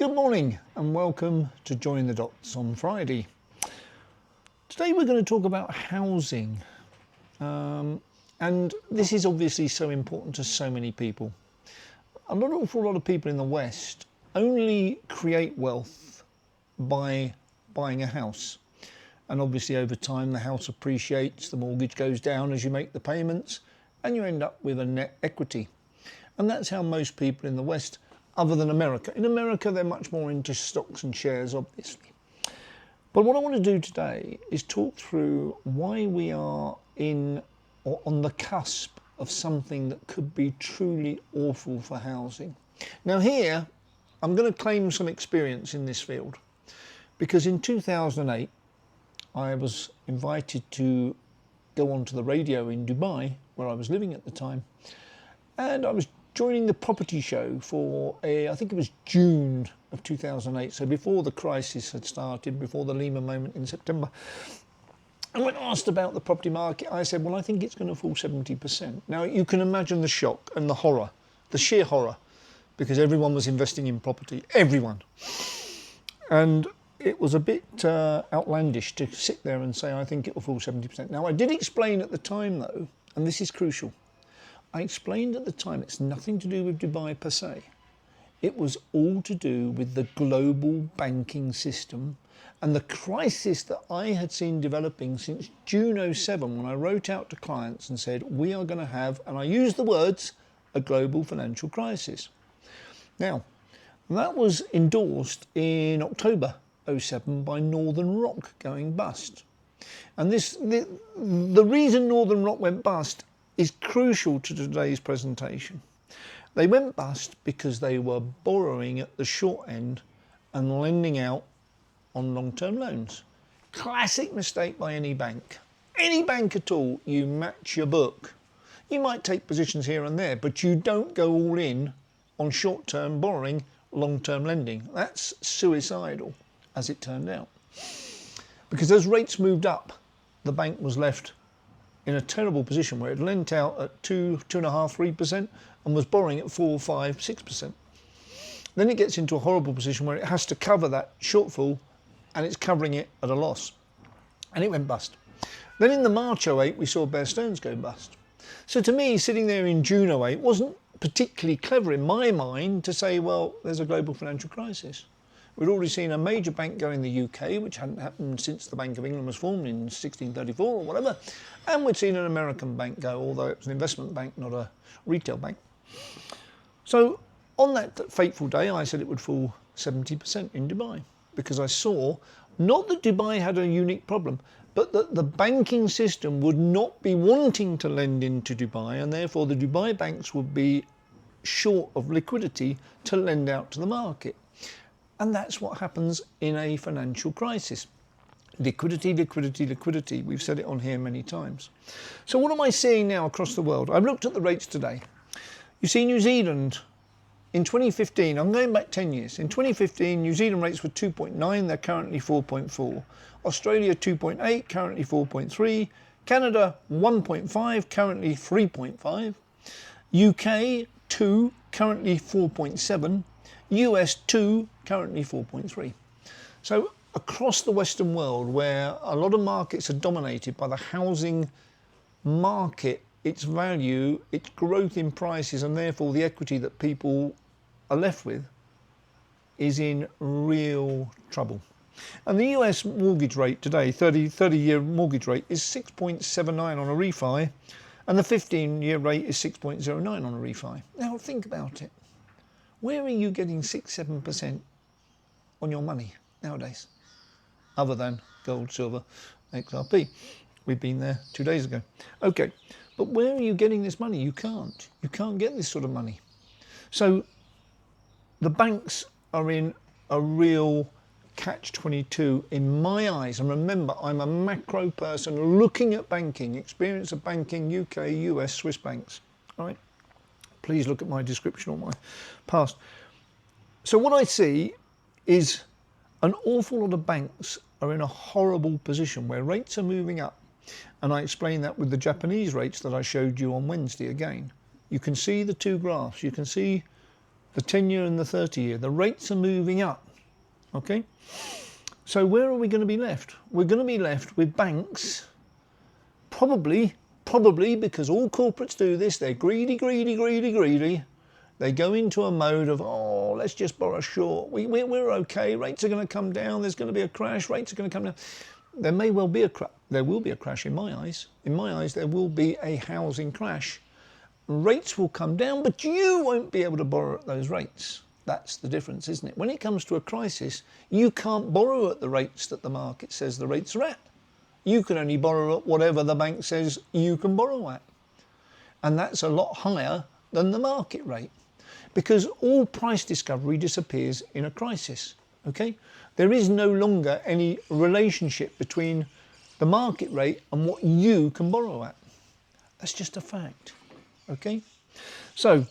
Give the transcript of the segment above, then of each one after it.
Good morning and welcome to Join the Dots on Friday. Today we're going to talk about housing, and this is obviously so important to so many people. An awful lot of people in the West only create wealth by buying a house, and obviously over time the house appreciates, the mortgage goes down as you make the payments, and you end up with a net equity. And that's how most people in the West, other than America. In America, they're much more into stocks and shares, obviously. But what I want to do today is talk through why we are in or on the cusp of something that could be truly awful for housing. Now here, I'm going to claim some experience in this field, because in 2008, I was invited to go onto the radio in Dubai, where I was living at the time, and I was joining the property show for I think it was June of 2008, so before the crisis had started, before the Lehman moment in September. And when asked about the property market, I said, well, I think it's going to fall 70%. Now, you can imagine the shock and the horror, the sheer horror, because everyone was investing in property, everyone. And it was a bit outlandish to sit there and say, I think it will fall 70%. Now, I did explain at the time, though, and this is crucial, I explained at the time it's nothing to do with Dubai per se. It was all to do with the global banking system and the crisis that I had seen developing since June 07, when I wrote out to clients and said, we are going to have, and I used the words, a global financial crisis. Now, that was endorsed in October 07 by Northern Rock going bust. And the reason Northern Rock went bust is crucial to today's presentation. They went bust because they were borrowing at the short end and lending out on long-term loans. Classic mistake by any bank. Any bank at all, you match your book. You might take positions here and there, but you don't go all in on short-term borrowing, long-term lending. That's suicidal, as it turned out. Because as rates moved up, the bank was left in a terrible position where it lent out at 2.5%, 3% and was borrowing at 4%, 5%, 6%. Then it gets into a horrible position where it has to cover that shortfall and it's covering it at a loss. And it went bust. Then in the March 08, we saw Bear Stearns go bust. So to me, sitting there in June 08 wasn't particularly clever in my mind to say, well, there's a global financial crisis. We'd already seen a major bank go in the UK, which hadn't happened since the Bank of England was formed in 1634 or whatever. And we'd seen an American bank go, although it was an investment bank, not a retail bank. So on that fateful day, I said it would fall 70% in Dubai, because I saw not that Dubai had a unique problem, but that the banking system would not be wanting to lend into Dubai, and therefore the Dubai banks would be short of liquidity to lend out to the market. And that's what happens in a financial crisis. Liquidity, liquidity, liquidity. We've said it on here many times. So what am I seeing now across the world? I've looked at the rates today. You see New Zealand in 2015, I'm going back 10 years. In 2015, New Zealand rates were 2.9, they're currently 4.4. Australia 2.8, currently 4.3. Canada 1.5, currently 3.5. UK 2, currently 4.7. US 2, currently 4.3. So across the Western world, where a lot of markets are dominated by the housing market, its value, its growth in prices, and therefore the equity that people are left with, is in real trouble. And the US mortgage rate today, 30-year mortgage rate, is 6.79 on a refi, and the 15-year rate is 6.09 on a refi. Now think about it. Where are you getting 6-7% on your money nowadays, other than gold, silver, XRP? We've been there 2 days ago. Okay, but where are you getting this money? You can't. You can't get this sort of money. So the banks are in a real catch-22 in my eyes. And remember, I'm a macro person looking at banking, experience of banking, UK, US, Swiss banks. All right. Please look at my description or my past. So what I see is an awful lot of banks are in a horrible position where rates are moving up. And I explained that with the Japanese rates that I showed you on Wednesday again. You can see the two graphs. You can see the 10-year and the 30-year. The rates are moving up, okay? So where are we going to be left? We're going to be left with banks, probably because all corporates do this, they're greedy. They go into a mode of, oh, let's just borrow short. We're okay, rates are going to come down, there's going to be a crash, rates are going to come down. There may well be there will be a crash in my eyes. In my eyes, there will be a housing crash. Rates will come down, but you won't be able to borrow at those rates. That's the difference, isn't it? When it comes to a crisis, you can't borrow at the rates that the market says the rates are at. You can only borrow at whatever the bank says you can borrow at. And that's a lot higher than the market rate, because all price discovery disappears in a crisis, okay? There is no longer any relationship between the market rate and what you can borrow at. That's just a fact, okay? So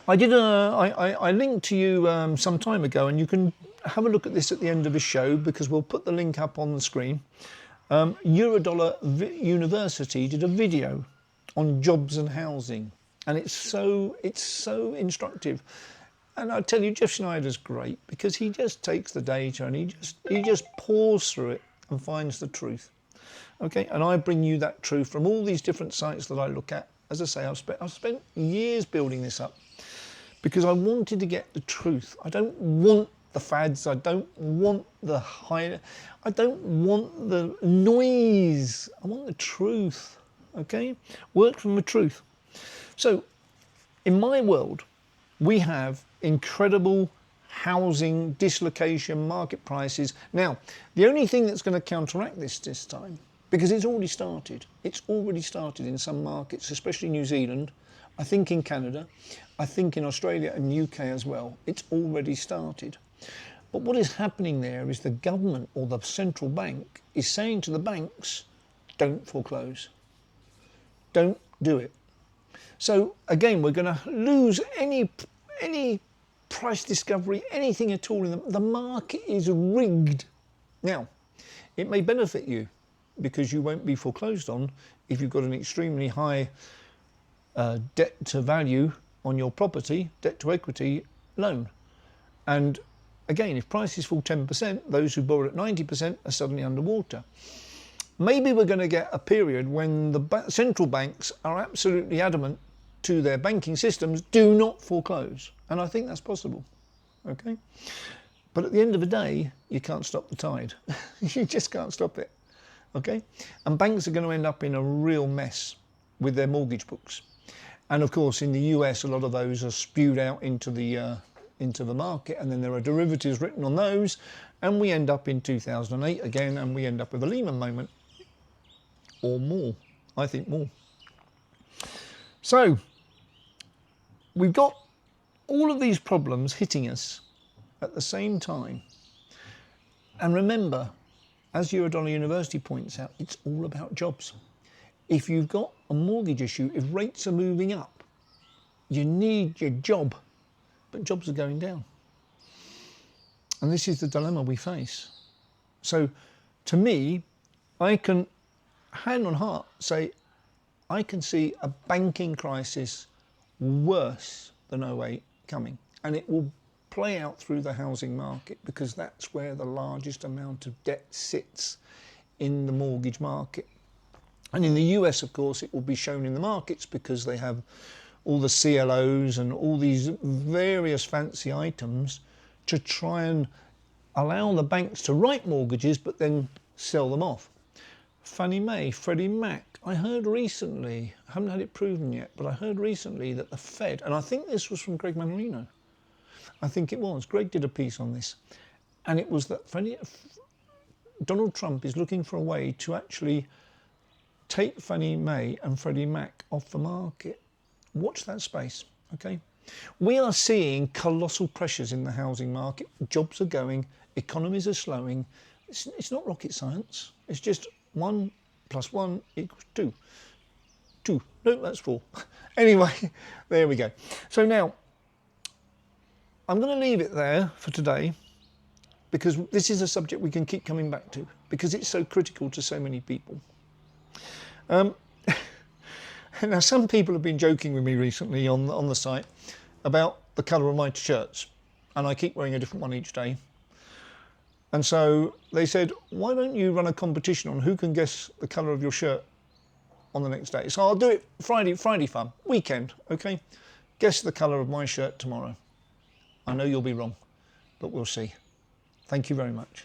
I linked to you some time ago, and you can have a look at this at the end of the show because we'll put the link up on the screen. Eurodollar University did a video on jobs and housing, and it's so instructive. And I tell you, Jeff Schneider's great because he just takes the data and he just pores through it and finds the truth. Okay, and I bring you that truth from all these different sites that I look at. As I say, I've spent years building this up because I wanted to get the truth. I don't want the fads. I don't want the hype. I don't want the noise. I want the truth. Okay, work from the truth. So, in my world, we have incredible housing dislocation, market prices. Now, the only thing that's going to counteract this time, because it's already started in some markets, especially New Zealand, I think in Canada, I think in Australia and UK as well, it's already started. But what is happening there is the government or the central bank is saying to the banks, don't foreclose, don't do it. So again, we're going to lose any price discovery, anything at all. The market is rigged. Now, it may benefit you because you won't be foreclosed on if you've got an extremely high debt to value on your property, debt to equity loan. And again, if prices fall 10%, those who borrowed at 90% are suddenly underwater. Maybe we're going to get a period when the central banks are absolutely adamant to their banking systems, do not foreclose. And I think that's possible, okay? But at the end of the day, you can't stop the tide. You just can't stop it, okay? And banks are going to end up in a real mess with their mortgage books. And of course, in the US, a lot of those are spewed out into the market, and then there are derivatives written on those, and we end up in 2008 again, and we end up with a Lehman moment, or more. I think more. So, we've got all of these problems hitting us at the same time. And remember, as Eurodollar University points out, it's all about jobs. If you've got a mortgage issue, if rates are moving up, you need your job, but jobs are going down. And this is the dilemma we face. So, to me, I can, hand on heart, say, I can see a banking crisis worse than 08 coming, and it will play out through the housing market because that's where the largest amount of debt sits, in the mortgage market. And in the US, of course, it will be shown in the markets because they have all the CLOs and all these various fancy items to try and allow the banks to write mortgages but then sell them off. Fannie Mae, Freddie Mac, I heard recently, I haven't had it proven yet, but I heard recently that the Fed, and I think this was from Greg Manolino, I think it was, Greg did a piece on this, and it was that Donald Trump is looking for a way to actually take Fannie Mae and Freddie Mac off the market. Watch that space, okay? We are seeing colossal pressures in the housing market. Jobs are going, economies are slowing. It's not rocket science. It's just 1 + 1 = 2. 2, no, that's 4. Anyway, there we go. So now, I'm going to leave it there for today because this is a subject we can keep coming back to because it's so critical to so many people. Now, some people have been joking with me recently on the site about the colour of my shirts, and I keep wearing a different one each day. And so they said, why don't you run a competition on who can guess the colour of your shirt on the next day? So I'll do it Friday fun, weekend, okay? Guess the colour of my shirt tomorrow. I know you'll be wrong, but we'll see. Thank you very much.